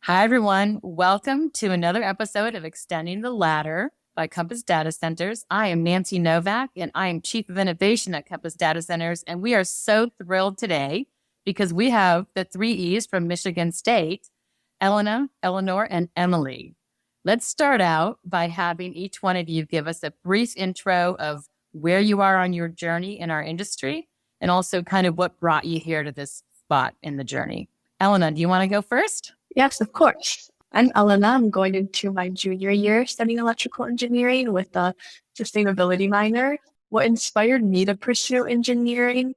Hi, everyone. Welcome to another episode of Extending the Ladder by Compass Data Centers. I am Nancy Novak, and I am Chief of Innovation at Compass Data Centers. And we are so thrilled today because we have the three E's from Michigan State, Elena, Eleanor, and Emily. Let's start out by having each one of you give us a brief intro of where you are on your journey in our industry and also kind of what brought you here to this spot in the journey. Elena, do you want to go first? Yes, of course. I'm Elena. I'm going into my junior year studying electrical engineering with a sustainability minor. What inspired me to pursue engineering,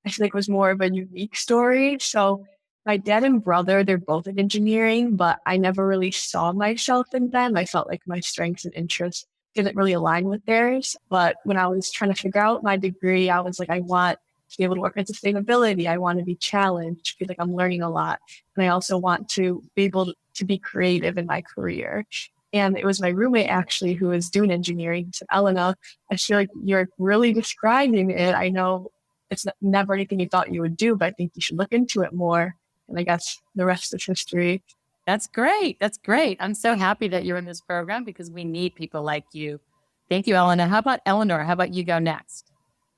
I think, was more of a unique story. So my dad and brother, they're both in engineering, but I never really saw myself in them. I felt like my strengths and interests didn't really align with theirs. But when I was trying to figure out my degree, I was like, I want to be able to work in sustainability. I want to be challenged, feel like I'm learning a lot. And I also want to be able to be creative in my career. And it was my roommate actually who was doing engineering. He said, Elena, I feel like you're really describing it. I know it's never anything you thought you would do, but I think you should look into it more. And I guess the rest is history. That's great. That's great. I'm so happy that you're in this program because we need people like you. Thank you, Elena. How about Eleanor? How about you go next?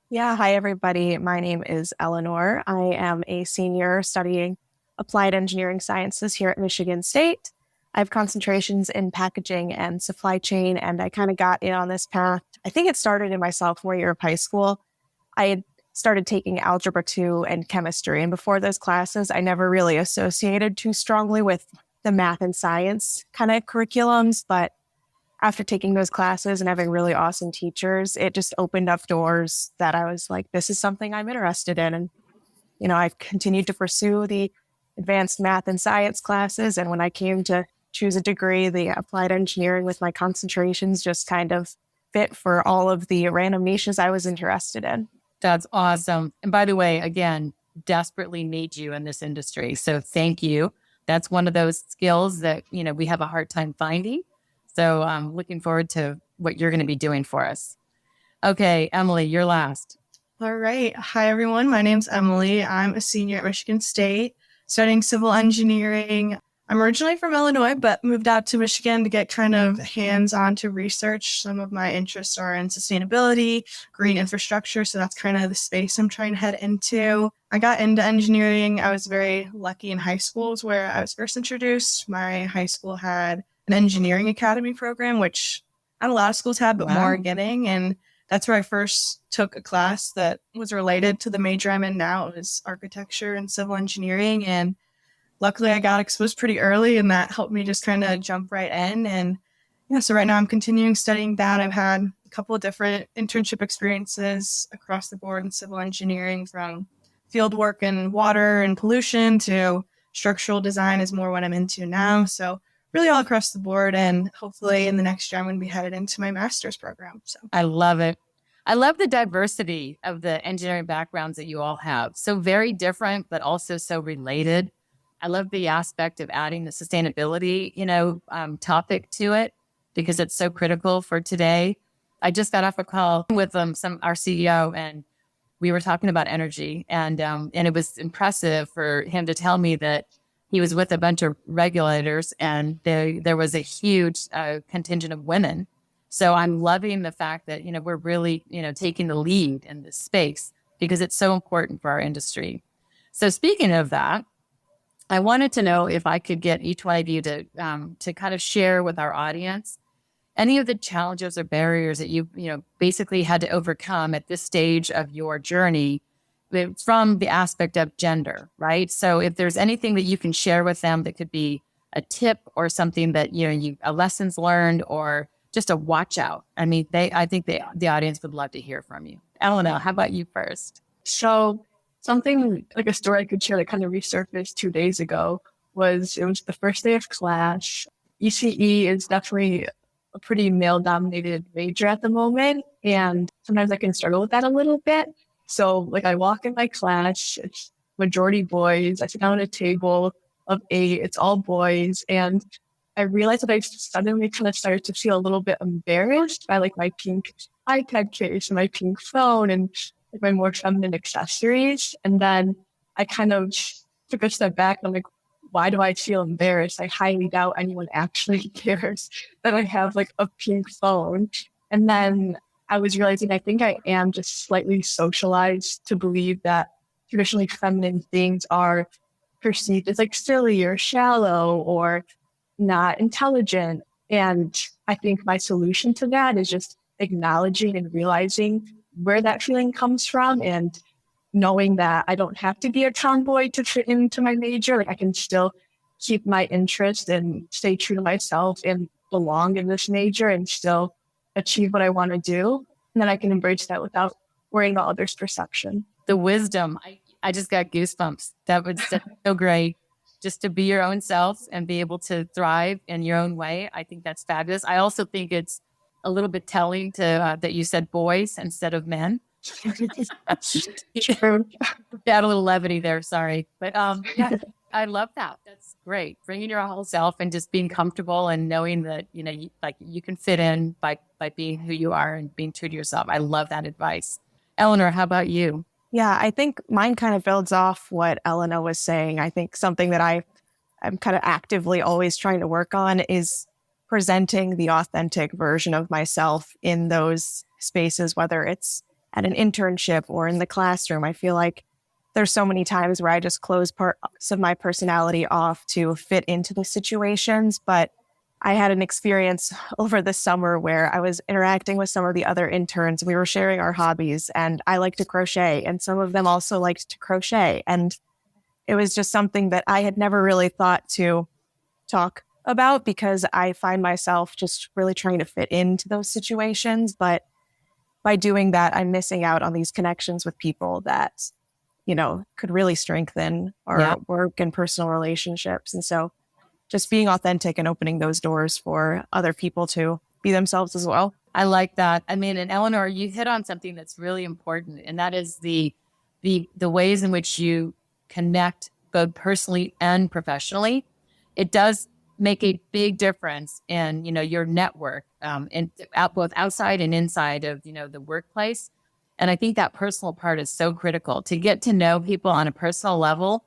Yeah, hi everybody. My name is Eleanor. I am a senior studying applied engineering sciences here at Michigan State. I have concentrations in packaging and supply chain, and I kind of got in on this path. I think it started in my sophomore year of high school. I had started taking Algebra 2 and chemistry, and before those classes, I never really associated too strongly with the math and science kind of curriculums, but after taking those classes and having really awesome teachers, it just opened up doors that I was like, this is something I'm interested in. And, I've continued to pursue the advanced math and science classes. And when I came to choose a degree, the applied engineering with my concentrations just kind of fit for all of the random niches I was interested in. That's awesome. And by the way, again, desperately need you in this industry. So thank you. That's one of those skills that, we have a hard time finding. So I'm looking forward to what you're going to be doing for us. Okay, Emily, you're last. All right. Hi, everyone. My name's Emily. I'm a senior at Michigan State studying civil engineering. I'm originally from Illinois, but moved out to Michigan to get kind of hands-on to research. Some of my interests are in sustainability, green infrastructure. So that's kind of the space I'm trying to head into. I got into engineering. I was very lucky in high schools where I was first introduced. My high school had an engineering academy program, which not a lot of schools had, but more are getting. And that's where I first took a class that was related to the major I'm in now. It was architecture and civil engineering. And luckily I got exposed pretty early, and that helped me just kind of jump right in. And yeah, so right now I'm continuing studying that. I've had a couple of different internship experiences across the board in civil engineering, from field work in water and pollution to structural design is more what I'm into now. So really all across the board, and hopefully in the next year I'm going to be headed into my master's program. So I love it. I love the diversity of the engineering backgrounds that you all have. So very different, but also so related. I love the aspect of adding the sustainability, topic to it because it's so critical for today. I just got off a call with our CEO, and we were talking about energy, and it was impressive for him to tell me that he was with a bunch of regulators, and there was a huge contingent of women. So I'm loving the fact that, we're really, taking the lead in this space because it's so important for our industry. So speaking of that, I wanted to know if I could get each one of you to kind of share with our audience any of the challenges or barriers that you basically had to overcome at this stage of your journey from the aspect of gender, right? So if there's anything that you can share with them that could be a tip or something that, a lessons learned or just a watch out. I mean, I think the audience would love to hear from you. Eleanor, how about you first? So something like a story I could share that kind of resurfaced 2 days ago was the first day of class. ECE is definitely a pretty male-dominated major at the moment, and sometimes I can struggle with that a little bit. So I walk in my class, it's majority boys. I sit down at a table of 8, it's all boys. And I realized that I suddenly kind of started to feel a little bit embarrassed by my pink iPad case and my pink phone and my more feminine accessories. And then I kind of took a step back and I'm like, why do I feel embarrassed? I highly doubt anyone actually cares that I have like a pink phone. And then I was realizing I think I am just slightly socialized to believe that traditionally feminine things are perceived as like silly or shallow or not intelligent. And I think my solution to that is just acknowledging and realizing where that feeling comes from and knowing that I don't have to be a tomboy to fit into my major. Like I can still keep my interest and stay true to myself and belong in this major and still achieve what I want to do. And then I can embrace that without worrying about others' perception. The wisdom, I just got goosebumps. That was so great. Just to be your own self and be able to thrive in your own way. I think that's fabulous. I also think it's a little bit telling to that you said boys instead of men. True. Add a little levity there, sorry. But yeah, I love that. That's great. Bringing your whole self and just being comfortable and knowing that, you can fit in by being who you are and being true to yourself. I love that advice. Eleanor, how about you? Yeah, I think mine kind of builds off what Elena was saying. I think something that I'm kind of actively always trying to work on is presenting the authentic version of myself in those spaces, whether it's at an internship or in the classroom. I feel like there's so many times where I just close parts of my personality off to fit into the situations. But I had an experience over the summer where I was interacting with some of the other interns. We were sharing our hobbies, and I like to crochet, and some of them also liked to crochet. And it was just something that I had never really thought to talk about because I find myself just really trying to fit into those situations. But by doing that, I'm missing out on these connections with people that, could really strengthen our work and personal relationships. And so just being authentic and opening those doors for other people to be themselves as well. I like that. I mean, and Eleanor, you hit on something that's really important, and that is the ways in which you connect both personally and professionally. It does make a big difference in, your network, and both outside and inside of, the workplace. And I think that personal part is so critical. To get to know people on a personal level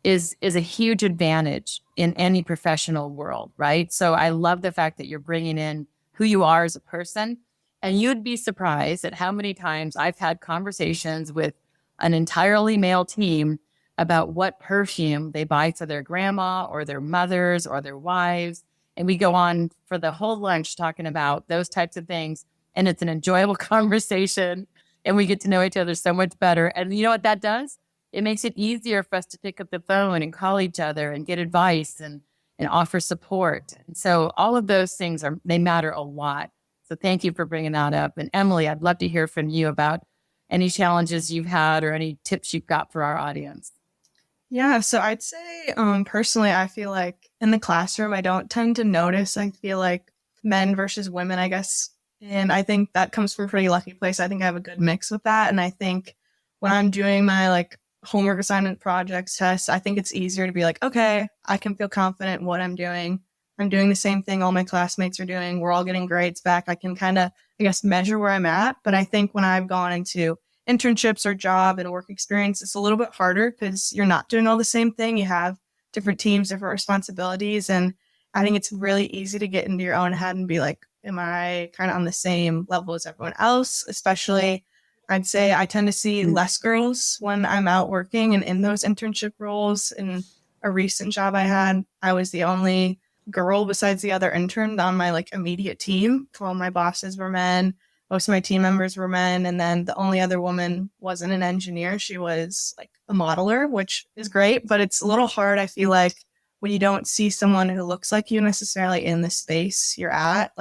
is a huge advantage in any professional world, right? So I love the fact that you're bringing in who you are as a person. And you'd be surprised at how many times I've had conversations with an entirely male team about what perfume they buy for their grandma or their mothers or their wives. And we go on for the whole lunch talking about those types of things. And it's an enjoyable conversation. And we get to know each other so much better. And you know what that does? It makes it easier for us to pick up the phone and call each other and get advice and offer support. And so all of those things they matter a lot. So thank you for bringing that up. And Emily, I'd love to hear from you about any challenges you've had or any tips you've got for our audience. Yeah, so I'd say personally, I feel like in the classroom, I don't tend to notice. I feel like men versus women, I guess. And I think that comes from a pretty lucky place. I think I have a good mix with that. And I think when I'm doing my homework assignment projects, tests, I think it's easier to be like, okay, I can feel confident in what I'm doing. I'm doing the same thing all my classmates are doing. We're all getting grades back. I can kind of, measure where I'm at. But I think when I've gone into internships or job and work experience, it's a little bit harder because you're not doing all the same thing. You have different teams, different responsibilities. And I think it's really easy to get into your own head and be like, am I kind of on the same level as everyone else? Especially, I'd say I tend to see less girls when I'm out working and in those internship roles. In a recent job I had, I was the only girl besides the other intern on my immediate team. All my bosses were men. Most of my team members were men. And then the only other woman wasn't an engineer. She was a modeler, which is great, but it's a little hard. I feel like when you don't see someone who looks like you necessarily in the space you're at,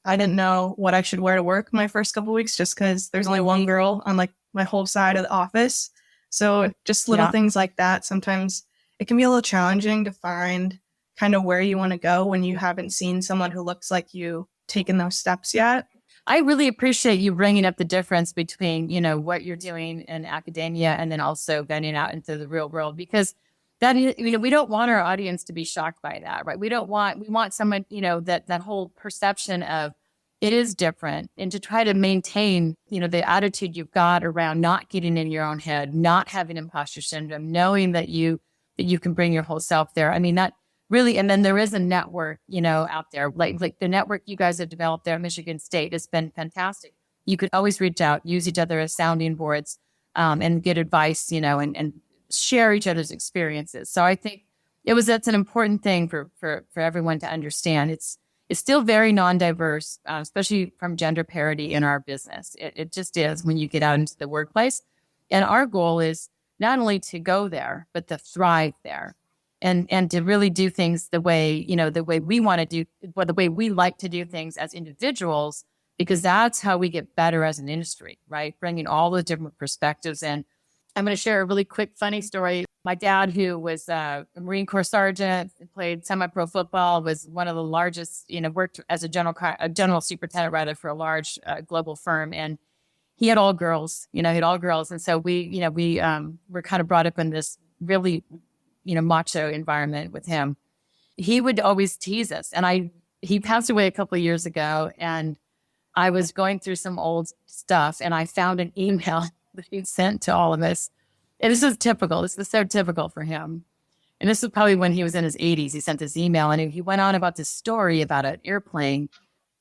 I didn't know what I should wear to work my first couple of weeks just because there's only one girl on my whole side of the office. So just little things like that. Sometimes it can be a little challenging to find kind of where you want to go when you haven't seen someone who looks like you taking those steps yet. I really appreciate you bringing up the difference between, what you're doing in academia and then also getting out into the real world, because that is, we don't want our audience to be shocked by that, right? We want someone, that whole perception of it is different, and to try to maintain, the attitude you've got around not getting in your own head, not having imposter syndrome, knowing that you that you can bring your whole self there. I mean, that really, and then there is a network, out there, like the network you guys have developed there at Michigan State has been fantastic. You could always reach out, use each other as sounding boards, and get advice, and share each other's experiences. So I think that's an important thing for everyone to understand. It's still very non-diverse, especially from gender parity in our business. It just is when you get out into the workplace. And our goal is not only to go there, but to thrive there and to really do things the way we want to do, or the way we like to do things as individuals, because that's how we get better as an industry, right? Bringing all the different perspectives in. I'm going to share a really quick, funny story. My dad, who was a Marine Corps sergeant, played semi-pro football, was one of the largest, worked as a general superintendent rather for a large global firm. And he had all girls, And so we were kind of brought up in this really, macho environment with him. He would always tease us. And he passed away a couple of years ago. And I was going through some old stuff and I found an email that he'd sent to all of us. And this is typical. This is so typical for him. And this was probably when he was in his 80s. He sent this email and he went on about this story about an airplane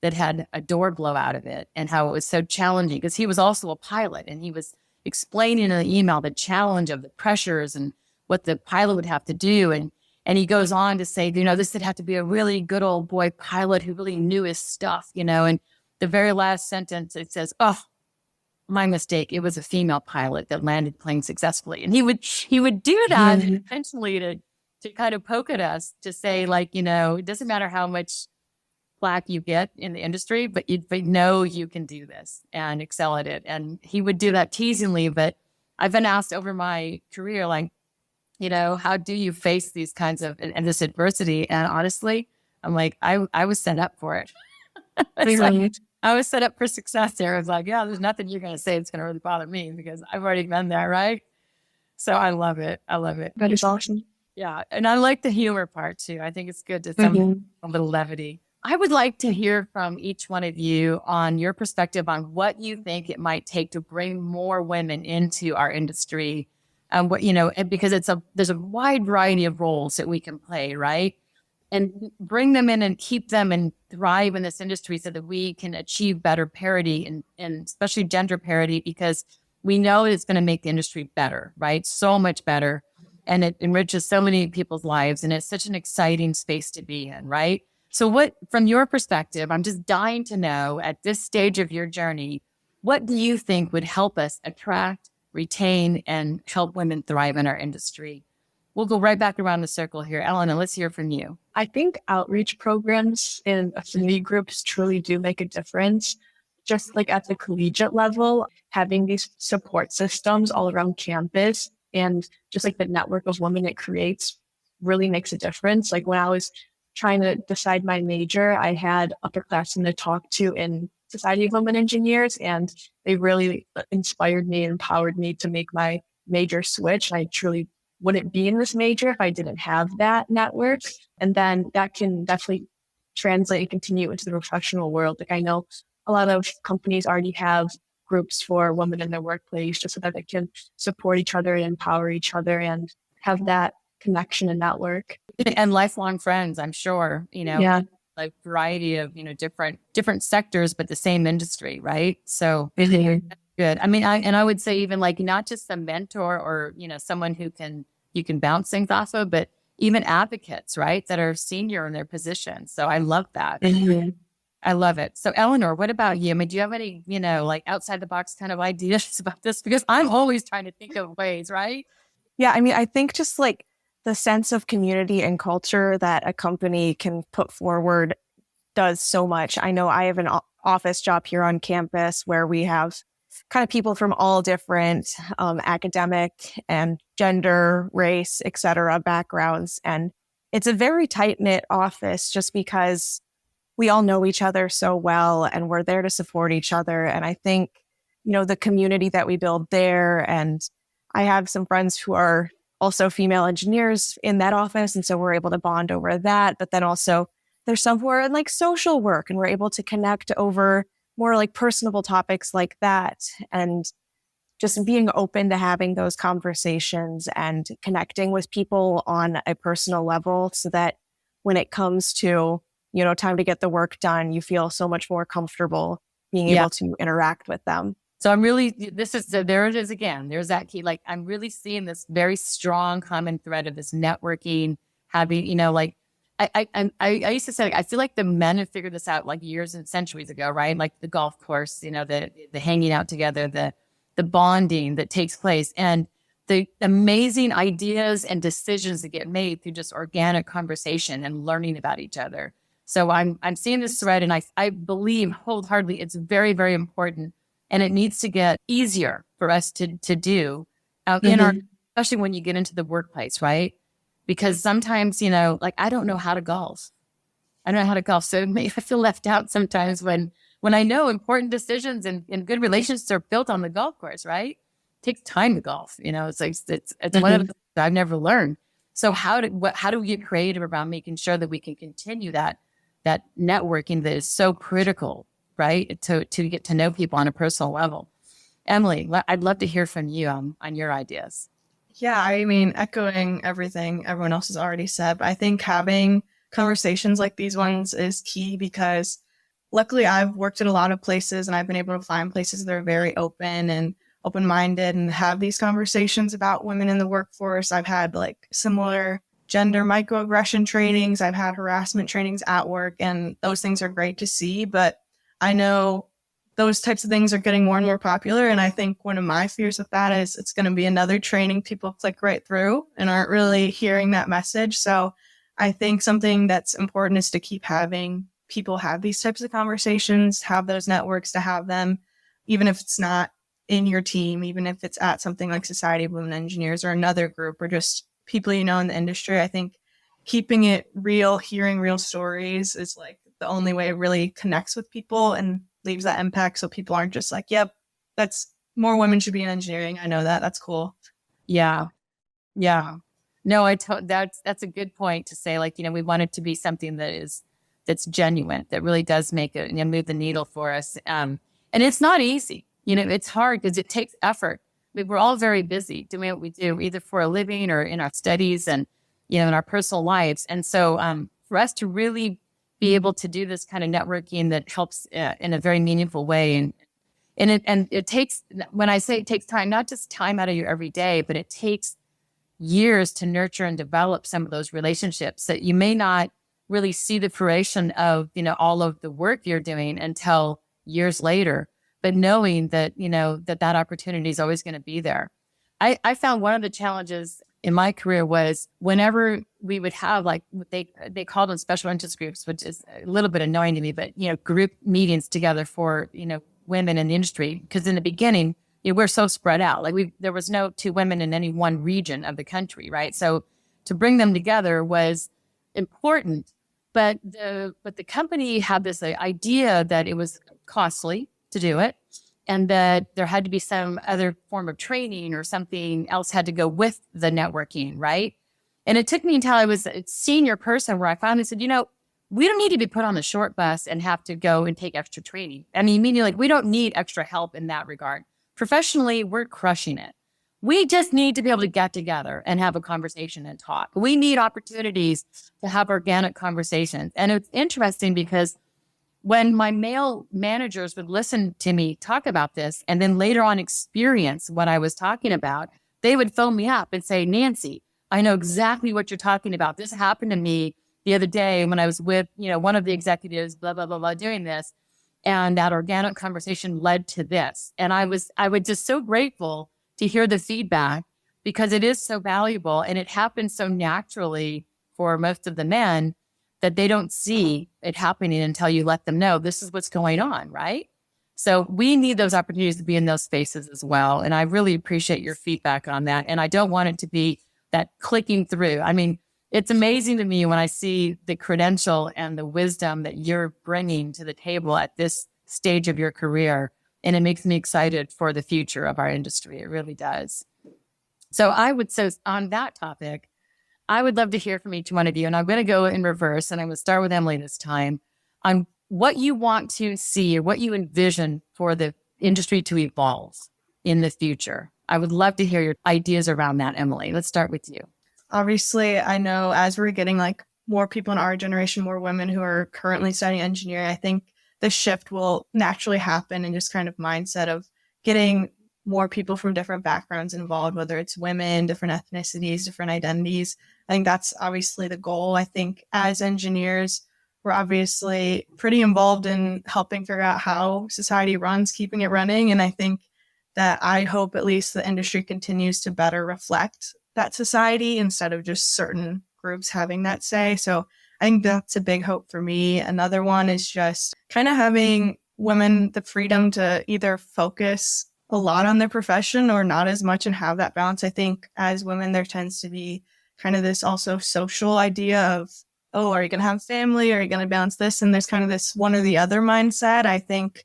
that had a door blow out of it and how it was so challenging, because he was also a pilot and he was explaining in the email the challenge of the pressures and what the pilot would have to do. And he goes on to say, this would have to be a really good old boy pilot who really knew his stuff, and the very last sentence, it says, "Oh, my mistake. It was a female pilot that landed the plane successfully." And he would do that intentionally to kind of poke at us, to say, like, it doesn't matter how much flack you get in the industry, but you know you can do this and excel at it. And he would do that teasingly. But I've been asked over my career, like, how do you face these kinds of and this adversity? And honestly, I'm like, I was set up for it. I was set up for success there. I was like, yeah, there's nothing you're going to say that's going to really bother me because I've already been there, right? So I love it. I love it. That is awesome. Yeah. And I like the humor part too. I think it's good to some a little levity. I would like to hear from each one of you on your perspective on what you think it might take to bring more women into our industry. Because there's a wide variety of roles that we can play, right? And bring them in and keep them and thrive in this industry so that we can achieve better parity and especially gender parity, because we know it's going to make the industry better, right? So much better. And it enriches so many people's lives. And it's such an exciting space to be in, right? So from your perspective, I'm just dying to know at this stage of your journey, what do you think would help us attract, retain, and help women thrive in our industry? We'll go right back around the circle here. Elena, let's hear from you. I think outreach programs and affinity groups truly do make a difference. Just like at the collegiate level, having these support systems all around campus and just like the network of women it creates really makes a difference. Like when I was trying to decide my major, I had upperclassmen to talk to in Society of Women Engineers, and they really inspired me and empowered me to make my major switch. I truly wouldn't be in this major if I didn't have that network. And then that can definitely translate and continue into the professional world. Like I know a lot of companies already have groups for women in their workplace just so that they can support each other and empower each other and have that connection and network. And lifelong friends, I'm sure, Yeah. like variety of, different sectors, but the same industry, right? So good. I mean, I would say even like not just a mentor or, someone who you can bounce things off of, but even advocates, right? That are senior in their position. So I love that. I love it. So Eleanor, what about you? I mean, do you have any, like outside the box kind of ideas about this? Because I'm always trying to think of ways, right? Yeah, I mean, I think just like the sense of community and culture that a company can put forward does so much. I know I have an office job here on campus where we have kind of people from all different academic and gender, race, et cetera, backgrounds. And it's a very tight-knit office just because we all know each other so well and we're there to support each other. And I think, the community that we build there, and I have some friends who are also female engineers in that office. And so we're able to bond over that. But then also there's some who are in like social work and we're able to connect over more like personable topics like that. And just being open to having those conversations and connecting with people on a personal level so that when it comes to, time to get the work done, you feel so much more comfortable being Yeah. able to interact with them. So there it is again. There's that key. Like, I'm really seeing this very strong common thread of this networking, having, like, I used to say, like, I feel like the men have figured this out like years and centuries ago, right? Like the golf course, the hanging out together, the bonding that takes place, and the amazing ideas and decisions that get made through just organic conversation and learning about each other. So I'm seeing this thread, and I believe wholeheartedly it's very, very important. And it needs to get easier for us to do out in our, especially when you get into the workplace, right? Because sometimes, like, I don't know how to golf. I don't know how to golf. So I feel left out sometimes when I know important decisions and good relationships are built on the golf course, right? It takes time to golf. It's like, it's one of the things I've never learned. So how do we get creative around making sure that we can continue that networking that is so critical, right? To get to know people on a personal level. Emily, I'd love to hear from you on your ideas. Yeah, I mean, echoing everything everyone else has already said, but I think having conversations like these ones is key because luckily I've worked at a lot of places and I've been able to find places that are very open and open-minded and have these conversations about women in the workforce. I've had like similar gender microaggression trainings. I've had harassment trainings at work, and those things are great to see, but I know those types of things are getting more and more popular. And I think one of my fears with that is it's going to be another training people click right through and aren't really hearing that message. So I think something that's important is to keep having people have these types of conversations, have those networks, to have them, even if it's not in your team, even if it's at something like Society of Women Engineers or another group or just people in the industry. I think keeping it real, hearing real stories is like the only way it really connects with people and leaves that impact. So people aren't just like, yep, that's more women should be in engineering. I know that. That's cool. Yeah. Yeah. No, that's a good point to say, like, we want it to be something that's genuine, that really does make it, move the needle for us. And it's not easy. It's hard because it takes effort. We're all very busy doing what we do, either for a living or in our studies and, in our personal lives. And so for us to really be able to do this kind of networking that helps in a very meaningful way. And it takes, when I say it takes time, not just time out of your every day, but it takes years to nurture and develop some of those relationships that you may not really see the fruition of, all of the work you're doing until years later. But knowing that, that opportunity is always going to be there. I found one of the challenges in my career was whenever we would have, like, they called them special interest groups, which is a little bit annoying to me, but, group meetings together for, women in the industry. Because in the beginning, we're so spread out. Like there was no two women in any one region of the country, right? So to bring them together was important. But the company had this idea that it was costly to do it, and that there had to be some other form of training or something else had to go with the networking, right? And it took me until I was a senior person where I finally said, we don't need to be put on the short bus and have to go and take extra training. I mean, meaning like we don't need extra help in that regard. Professionally, we're crushing it. We just need to be able to get together and have a conversation and talk. We need opportunities to have organic conversations. And it's interesting because when my male managers would listen to me talk about this and then later on experience what I was talking about, they would phone me up and say, Nancy, I know exactly what you're talking about. This happened to me the other day when I was with, one of the executives, blah, blah, blah, blah, doing this. And that organic conversation led to this. And I was just so grateful to hear the feedback because it is so valuable and it happens so naturally for most of the men that they don't see it happening until you let them know this is what's going on, right? So we need those opportunities to be in those spaces as well. And I really appreciate your feedback on that. And I don't want it to be that clicking through. I mean, it's amazing to me when I see the credential and the wisdom that you're bringing to the table at this stage of your career. And it makes me excited for the future of our industry. It really does. So on that topic, I would love to hear from each one of you. And I'm going to go in reverse. And I'm going to start with Emily this time on what you want to see or what you envision for the industry to evolve. in the future? I would love to hear your ideas around that, Emily. Let's start with you. Obviously, I know as we're getting like more people in our generation, more women who are currently studying engineering, I think the shift will naturally happen and just kind of mindset of getting more people from different backgrounds involved, whether it's women, different ethnicities, different identities. I think that's obviously the goal. I think as engineers, we're obviously pretty involved in helping figure out how society runs, keeping it running. And I think that I hope at least the industry continues to better reflect that society instead of just certain groups having that say. So I think that's a big hope for me. Another one is just kind of having women the freedom to either focus a lot on their profession or not as much and have that balance. I think as women, there tends to be kind of this also social idea of, oh, are you going to have family? Are you going to balance this? And there's kind of this one or the other mindset. I think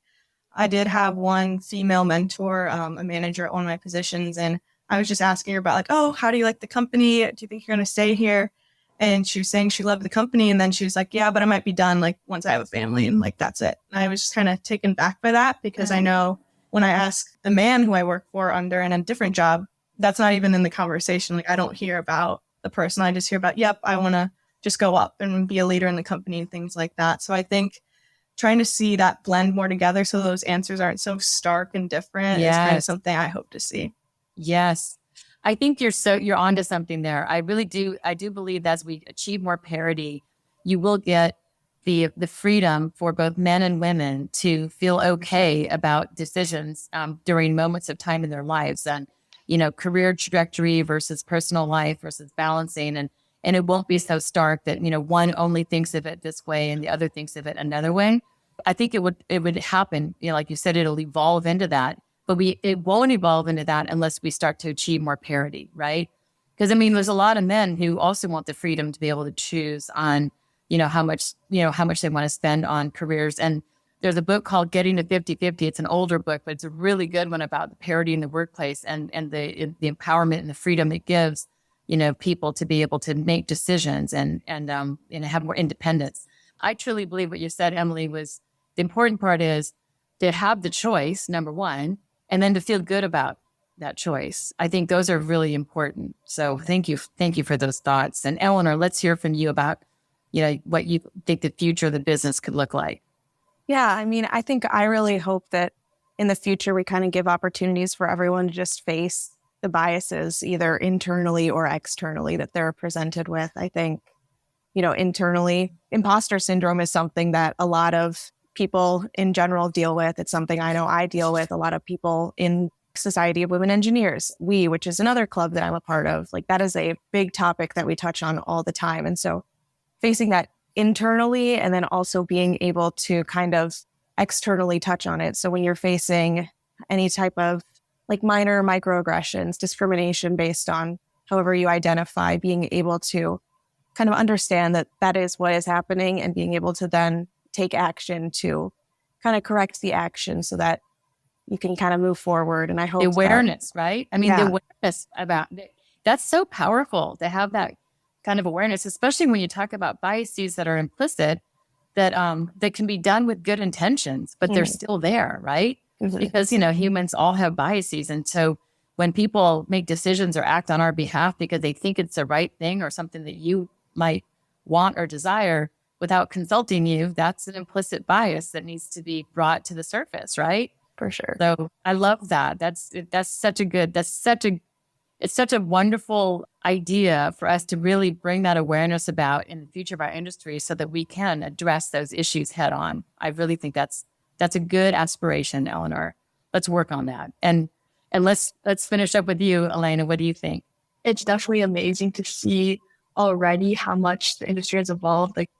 I did have one female mentor, a manager at one of my positions, and I was just asking her about like, oh, how do you like the company? Do you think you're going to stay here? And she was saying she loved the company. And then she was like, yeah, but I might be done like once I have a family and like, that's it. And I was just kind of taken back by that because I know when I ask the man who I work for under in a different job, that's not even in the conversation. Like I don't hear about the person. I just hear about, yep, I want to just go up and be a leader in the company and things like that. So I think trying to see that blend more together so those answers aren't so stark and different is kind of something I hope to see. Yes. I think you're onto something there. I really do. I do believe that as we achieve more parity, you will get the freedom for both men and women to feel okay about decisions during moments of time in their lives and, career trajectory versus personal life versus balancing. And it won't be so stark that, one only thinks of it this way and the other thinks of it another way. I think it would happen, like you said, it'll evolve into that. But it won't evolve into that unless we start to achieve more parity, right? Because there's a lot of men who also want the freedom to be able to choose on, how much they want to spend on careers. And there's a book called Getting to 50-50. It's an older book, but it's a really good one about the parity in the workplace and the empowerment and the freedom it gives, people to be able to make decisions and have more independence. I truly believe what you said, Emily, was the important part is to have the choice, number one, and then to feel good about that choice. I think those are really important. So thank you for those thoughts. And Eleanor, let's hear from you about, what you think the future of the business could look like. Yeah, I think I really hope that in the future we kind of give opportunities for everyone to just face the biases, either internally or externally, that they're presented with. I think, internally, imposter syndrome is something that a lot of people in general deal with. It's something I know I deal with. A lot of people in Society of Women Engineers, which is another club that I'm a part of, like that is a big topic that we touch on all the time. And so facing that internally and then also being able to kind of externally touch on it. So when you're facing any type of like minor microaggressions, discrimination based on however you identify, being able to kind of understand that that is what is happening and being able to then take action to kind of correct the action so that you can kind of move forward. And I hope the awareness, right? The awareness about it. That's so powerful to have that kind of awareness, especially when you talk about biases that are implicit, that can be done with good intentions, but they're still there, right? Mm-hmm. Because, humans all have biases. And so when people make decisions or act on our behalf because they think it's the right thing or something that you might want or desire without consulting you, that's an implicit bias that needs to be brought to the surface, right? For sure. So I love that. It's such a wonderful idea for us to really bring that awareness about in the future of our industry so that we can address those issues head on. I really think that's a good aspiration, Eleanor. Let's work on that. And let's finish up with you, Elena. What do you think? It's definitely amazing to see already how much the industry has evolved. Like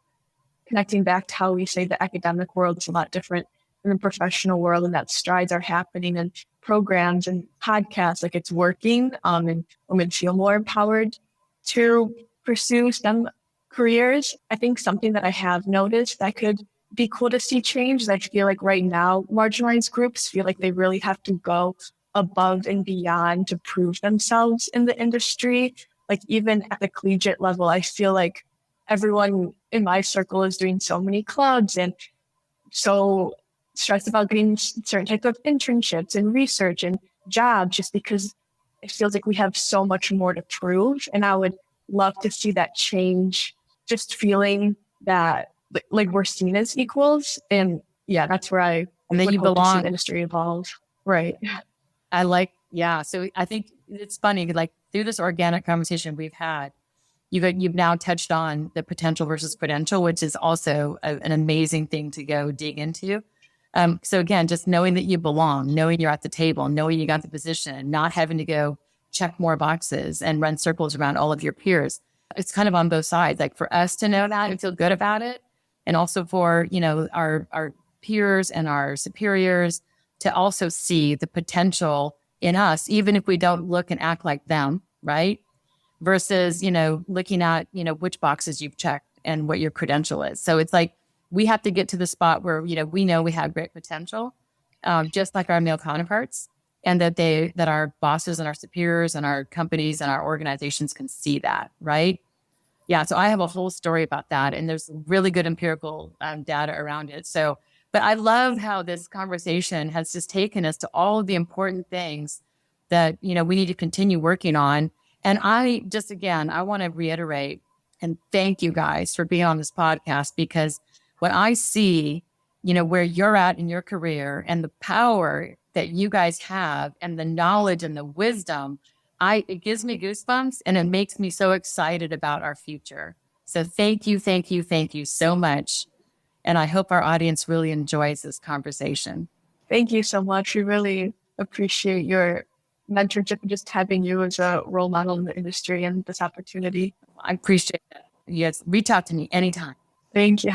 connecting back to how we say the academic world is a lot different than the professional world, and that strides are happening and programs and podcasts, like it's working, and women feel more empowered to pursue STEM careers. I think something that I have noticed that could be cool to see change is I feel like right now, marginalized groups feel like they really have to go above and beyond to prove themselves in the industry. Like even at the collegiate level, I feel like everyone in my circle is doing so many clubs and so stressed about getting certain types of internships and research and job just because it feels like we have so much more to prove. And I would love to see that change, just feeling that like we're seen as equals. And yeah, that's where I And then would you hope to see belong. the industry evolve. Right. Yeah. So I think it's funny, like through this organic conversation we've had, you've now touched on the potential versus credential, which is also an amazing thing to go dig into. So again, just knowing that you belong, knowing you're at the table, knowing you got the position, not having to go check more boxes and run circles around all of your peers. It's kind of on both sides. Like for us to know that and feel good about it, and also for our peers and our superiors to also see the potential in us, even if we don't look and act like them, right? Versus, looking at, which boxes you've checked and what your credential is. So it's like, we have to get to the spot where, we know we have great potential, just like our male counterparts, and that our bosses and our superiors and our companies and our organizations can see that, right? Yeah. So I have a whole story about that, and there's really good empirical data around it. So, but I love how this conversation has just taken us to all of the important things that, we need to continue working on. And I want to reiterate and thank you guys for being on this podcast, because when I see, where you're at in your career and the power that you guys have and the knowledge and the wisdom, it gives me goosebumps, and it makes me so excited about our future. So thank you so much. And I hope our audience really enjoys this conversation. Thank you so much. We really appreciate your mentorship and just having you as a role model in the industry and this opportunity. I appreciate it. Yes, reach out to me anytime. Thank you.